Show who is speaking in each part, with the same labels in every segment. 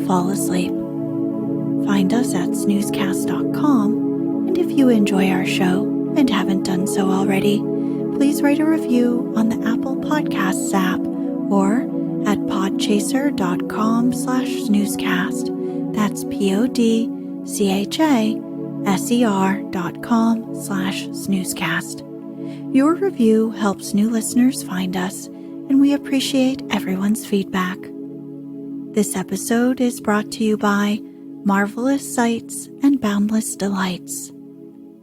Speaker 1: fall asleep. Find us at Snoozecast.com, and if you enjoy our show and haven't done so already, please write a review on the Apple Podcasts app or at podchaser.com/snoozecast. That's podchaser.com/snoozecast. Your review helps new listeners find us, and we appreciate everyone's feedback. This episode is brought to you by Marvelous Sights and Boundless Delights.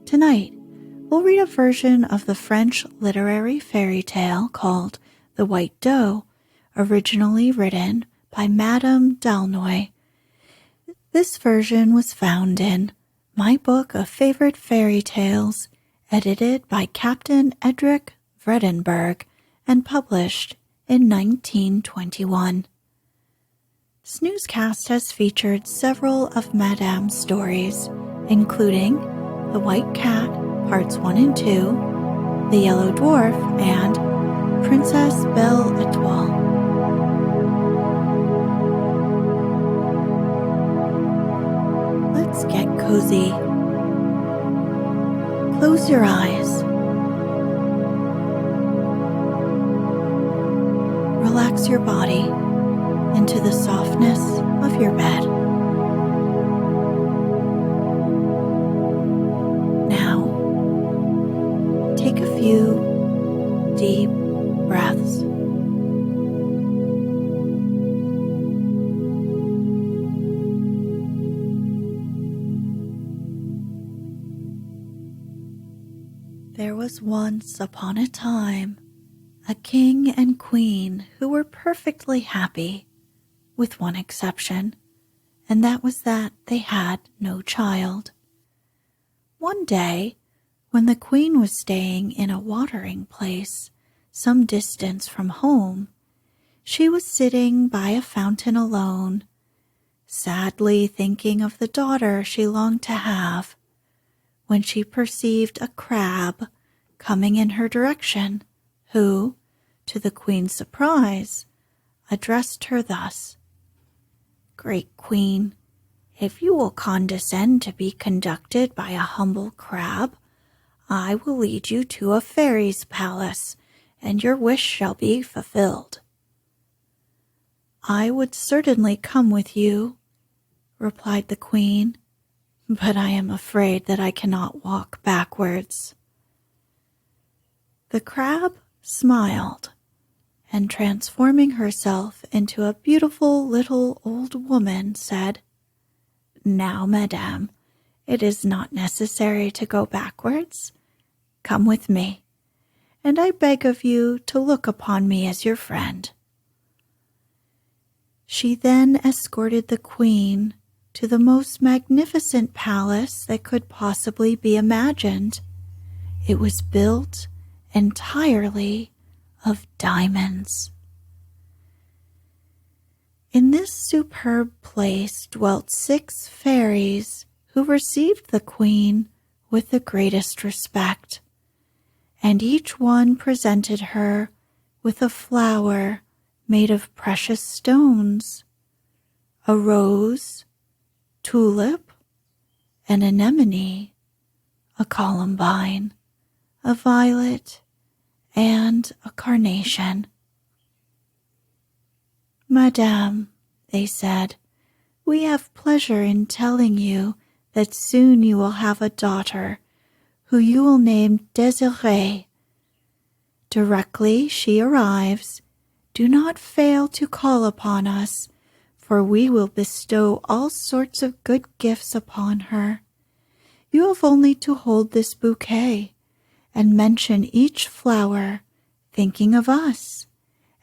Speaker 1: Tonight, we'll read a version of the French literary fairy tale called The White Doe, originally written by Madame d'Aulnoy. This version was found in My Book of Favorite Fairy Tales, edited by Captain Edric Vredenburg and published in 1921. Snoozecast has featured several of Madame's stories, including The White Cat, Parts 1 and 2, The Yellow Dwarf, and Princess Belle-Etoile. Let's get cozy. Close your eyes. Relax your body into the softness of your bed. Now, take a few deep breaths. There was once upon a time a king and queen who were perfectly happy, with one exception, and that was that they had no child. One day, when the queen was staying in a watering place some distance from home, she was sitting by a fountain alone, sadly thinking of the daughter she longed to have, when she perceived a crab coming in her direction, who, to the queen's surprise, addressed her thus: "Great queen, if you will condescend to be conducted by a humble crab, I will lead you to a fairy's palace, and your wish shall be fulfilled." "I would certainly come with you," replied the queen, "but I am afraid that I cannot walk backwards." The crab smiled, and transforming herself into a beautiful little old woman, said, "Now, madame, it is not necessary to go backwards. Come with me, and I beg of you to look upon me as your friend." She then escorted the queen to the most magnificent palace that could possibly be imagined. It was built entirely of diamonds. In this superb place dwelt 6 fairies who received the queen with the greatest respect, and each one presented her with a flower made of precious stones: a rose, tulip, an anemone, a columbine, a violet, and a carnation. "Madame," they said, "we have pleasure in telling you that soon you will have a daughter who you will name Désirée. Directly she arrives, do not fail to call upon us, for we will bestow all sorts of good gifts upon her. You have only to hold this bouquet and mention each flower, thinking of us,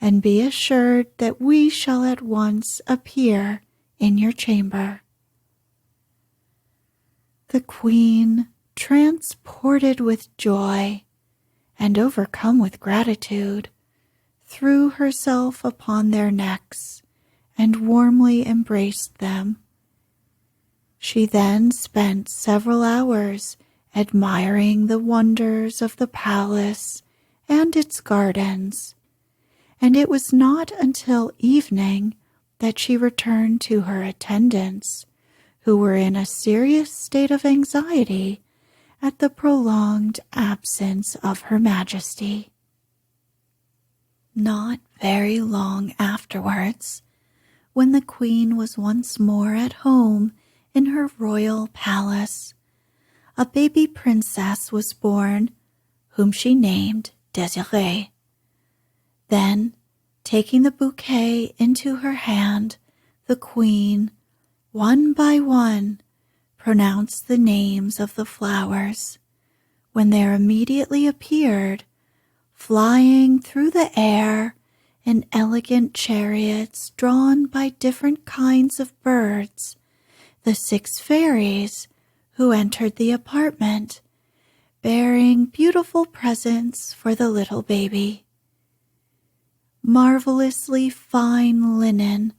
Speaker 1: and be assured that we shall at once appear in your chamber." The queen, transported with joy and overcome with gratitude, threw herself upon their necks and warmly embraced them. She then spent several hours admiring the wonders of the palace and its gardens, and it was not until evening that she returned to her attendants, who were in a serious state of anxiety at the prolonged absence of Her Majesty. Not very long afterwards, when the Queen was once more at home in her royal palace, a baby princess was born, whom she named Désirée. Then, taking the bouquet into her hand, the Queen, one by one, pronounced the names of the flowers, when there immediately appeared, flying through the air in elegant chariots drawn by different kinds of birds, the 6 fairies who entered the apartment, bearing beautiful presents for the little baby. Marvelously fine linen,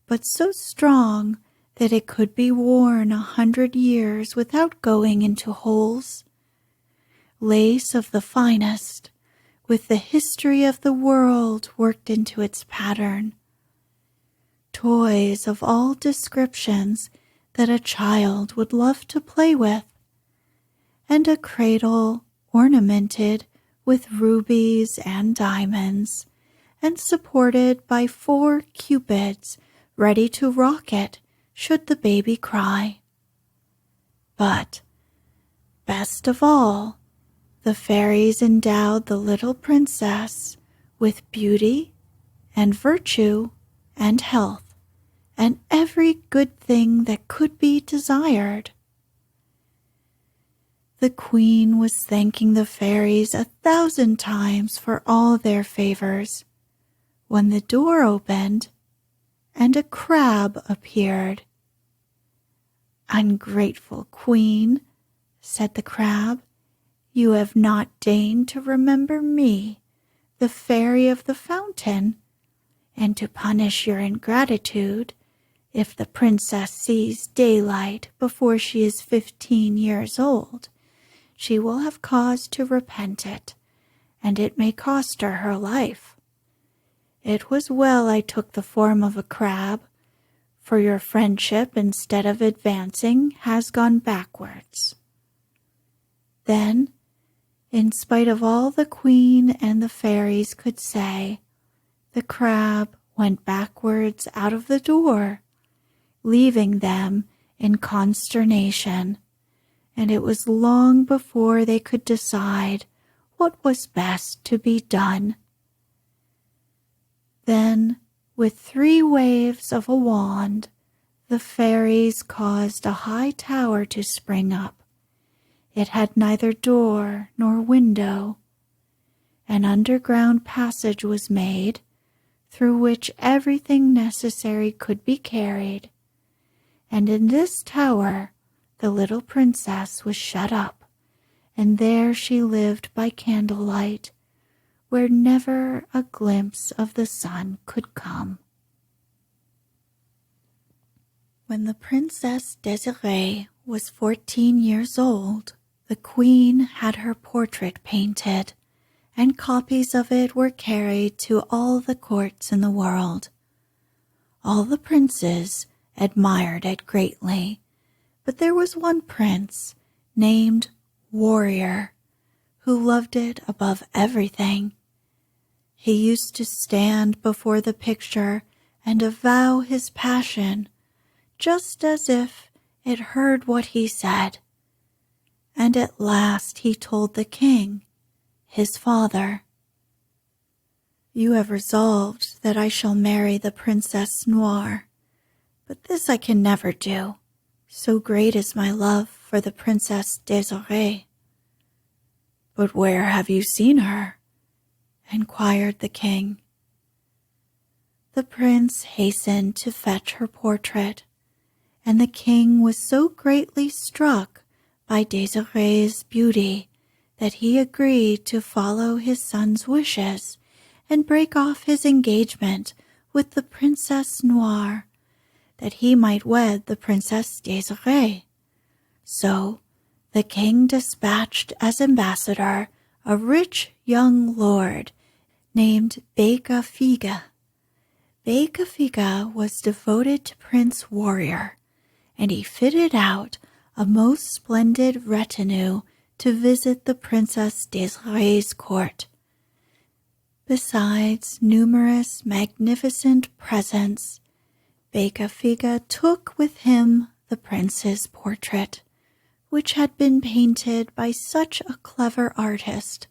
Speaker 1: but so strong that it could be worn 100 years without going into holes. Lace of the finest, with the history of the world worked into its pattern. Toys of all descriptions that a child would love to play with, and a cradle ornamented with rubies and diamonds, and supported by 4 cupids ready to rock it should the baby cry. But, best of all, the fairies endowed the little princess with beauty and virtue and health and every good thing that could be desired. The Queen was thanking the fairies 1,000 times for all their favors, when the door opened and a crab appeared. "Ungrateful Queen," said the crab, "you have not deigned to remember me, the fairy of the fountain, and to punish your ingratitude, if the princess sees daylight before she is 15 years old, she will have cause to repent it, and it may cost her her life. It was well I took the form of a crab, for your friendship, instead of advancing, has gone backwards." Then, in spite of all the Queen and the fairies could say, the crab went backwards out of the door, leaving them in consternation, and it was long before they could decide what was best to be done. Then, with 3 waves of a wand, the fairies caused a high tower to spring up. It had neither door nor window. An underground passage was made, through which everything necessary could be carried, and in this tower the little princess was shut up, and there she lived by candlelight, where never a glimpse of the sun could come. When the Princess Désirée was 14 years old, the Queen had her portrait painted, and copies of it were carried to all the courts in the world. All the princes admired it greatly, but there was one prince named Warrior who loved it above everything. He used to stand before the picture and avow his passion, just as if it heard what he said. And at last he told the king, his father, "You have resolved that I shall marry the Princess Noire, but this I can never do, so great is my love for the Princess Désirée." "But where have you seen her?" inquired the king. The prince hastened to fetch her portrait, and the king was so greatly struck by Désirée's beauty that he agreed to follow his son's wishes and break off his engagement with the Princess Noire, that he might wed the Princess Désirée. So the king dispatched as ambassador a rich young lord named Becafigue. Becafiga was devoted to Prince Warrior, and he fitted out a most splendid retinue to visit the Princess Desiree's court. Besides numerous magnificent presents, Becafiga took with him the prince's portrait, which had been painted by such a clever artist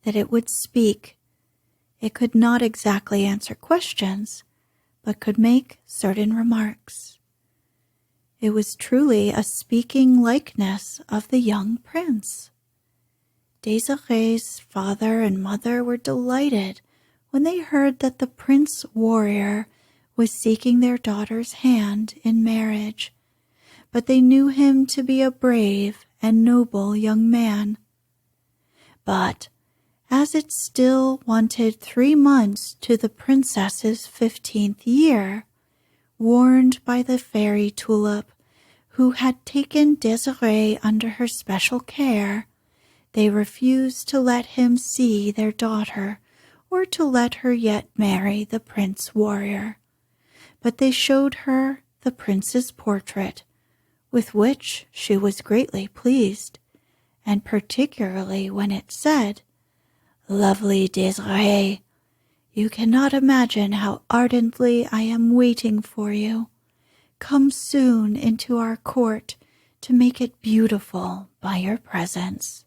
Speaker 1: that it would speak. It could not exactly answer questions, but could make certain remarks. It was truly a speaking likeness of the young prince. Desiree's father and mother were delighted when they heard that the Prince Warrior was seeking their daughter's hand in marriage, but they knew him to be a brave and noble young man. But as it still wanted 3 months to the princess's 15th year, warned by the fairy Tulip, who had taken Desiree under her special care, they refused to let him see their daughter or to let her yet marry the Prince Warrior. But they showed her the prince's portrait, with which she was greatly pleased, and particularly when it said, "Lovely Desiree, you cannot imagine how ardently I am waiting for you. Come soon into our court to make it beautiful by your presence."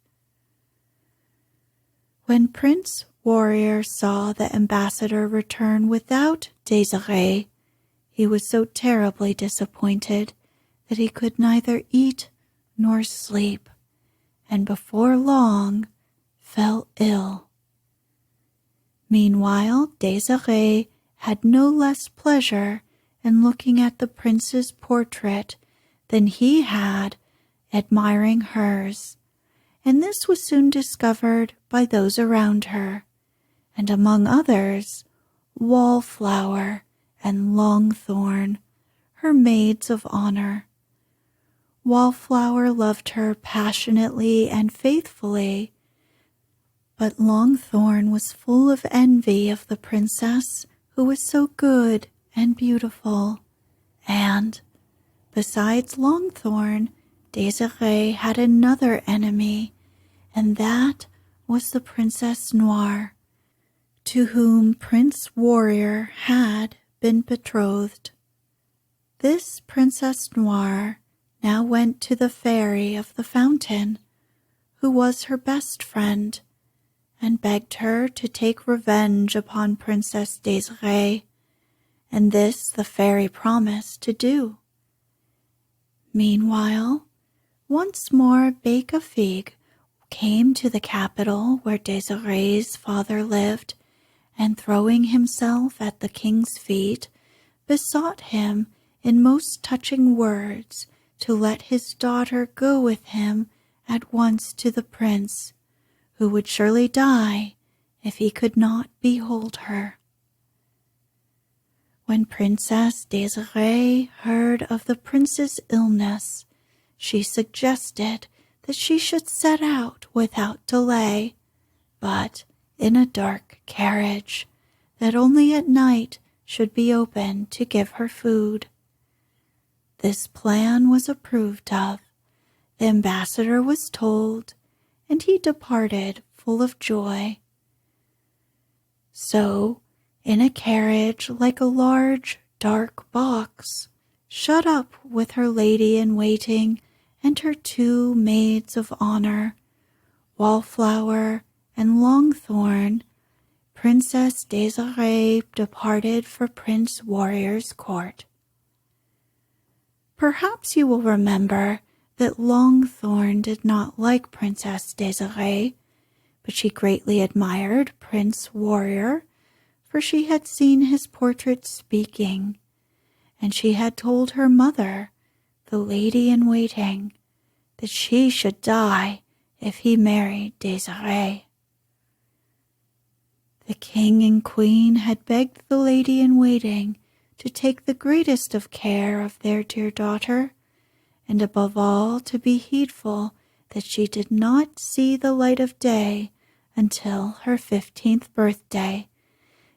Speaker 1: When Prince Warrior saw the ambassador return without Desiree, he was so terribly disappointed that he could neither eat nor sleep, and before long fell ill. Meanwhile, Desiree had no less pleasure in looking at the prince's portrait than he had admiring hers, and this was soon discovered by those around her, and among others, Wallflower and Longthorn, her maids of honor. Wallflower loved her passionately and faithfully, but Longthorn was full of envy of the princess, who was so good and beautiful, and, besides Longthorn, Desiree had another enemy, and that was the Princess Noire, to whom Prince Warrior had been betrothed. This Princess Noire now went to the fairy of the fountain, who was her best friend, and begged her to take revenge upon Princess Desiree, and this the fairy promised to do. Meanwhile, once more Becafigue came to the capital where Desiree's father lived, and throwing himself at the king's feet, besought him in most touching words to let his daughter go with him at once to the prince, who would surely die if he could not behold her. When Princess Desiree heard of the prince's illness, she suggested that she should set out without delay, but in a dark carriage, that only at night should be open to give her food. This plan was approved of, the ambassador was told, and he departed full of joy. So, in a carriage like a large, dark box, shut up with her lady-in-waiting and her 2 maids of honor, Wallflower and Longthorn, Princess Desiree departed for Prince Warrior's court. Perhaps you will remember that Longthorn did not like Princess Desiree, but she greatly admired Prince Warrior, for she had seen his portrait speaking, and she had told her mother, the lady-in-waiting, that she should die if he married Desiree. The king and queen had begged the lady-in-waiting to take the greatest of care of their dear daughter, and above all to be heedful that she did not see the light of day until her 15th birthday,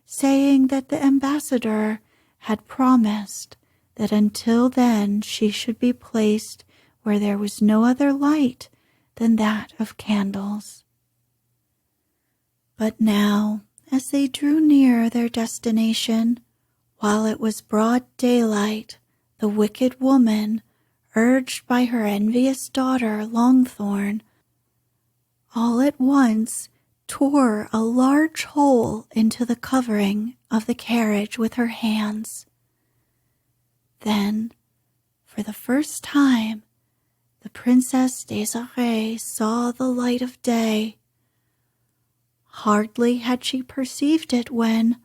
Speaker 1: saying that the ambassador had promised that until then she should be placed where there was no other light than that of candles. But now, as they drew near their destination, while it was broad daylight, the wicked woman, urged by her envious daughter Longthorn, all at once tore a large hole into the covering of the carriage with her hands. Then, for the first time, the Princess Desirée saw the light of day. Hardly had she perceived it when,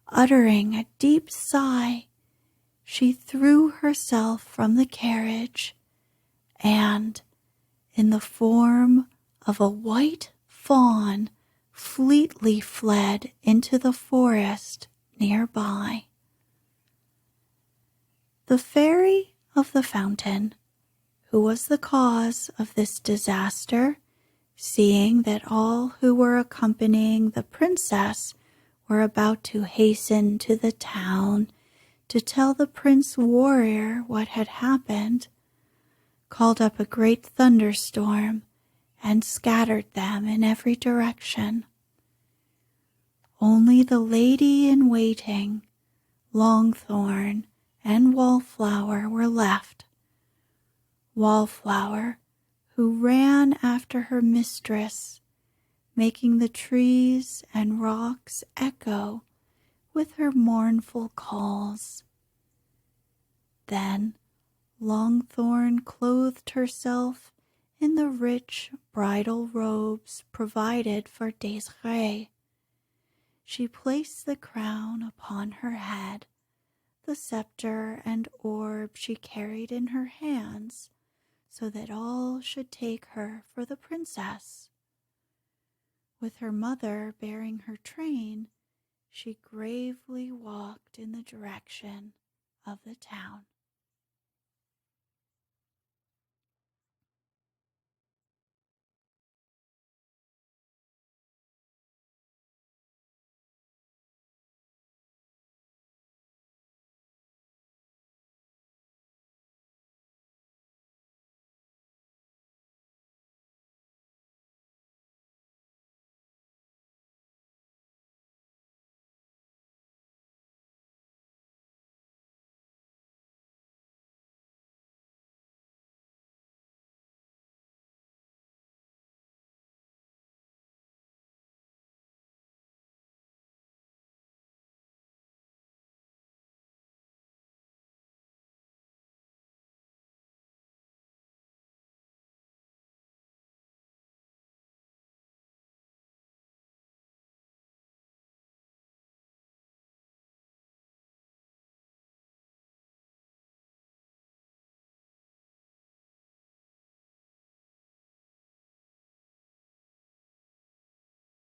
Speaker 1: uttering a deep sigh, she threw herself from the carriage and, in the form of a white fawn, fleetly fled into the forest nearby. The fairy of the fountain, who was the cause of this disaster, seeing that all who were accompanying the princess were about to hasten to the town to tell the prince warrior what had happened, called up a great thunderstorm and scattered them in every direction. Only the lady-in-waiting, Longthorn, and Wallflower were left. Wallflower, who ran after her mistress, making the trees and rocks echo with her mournful calls. Then Longthorn clothed herself in the rich bridal robes provided for Desirée. She placed the crown upon her head, the scepter and orb she carried in her hands, so that all should take her for the princess. With her mother bearing her train, she gravely walked in the direction of the town.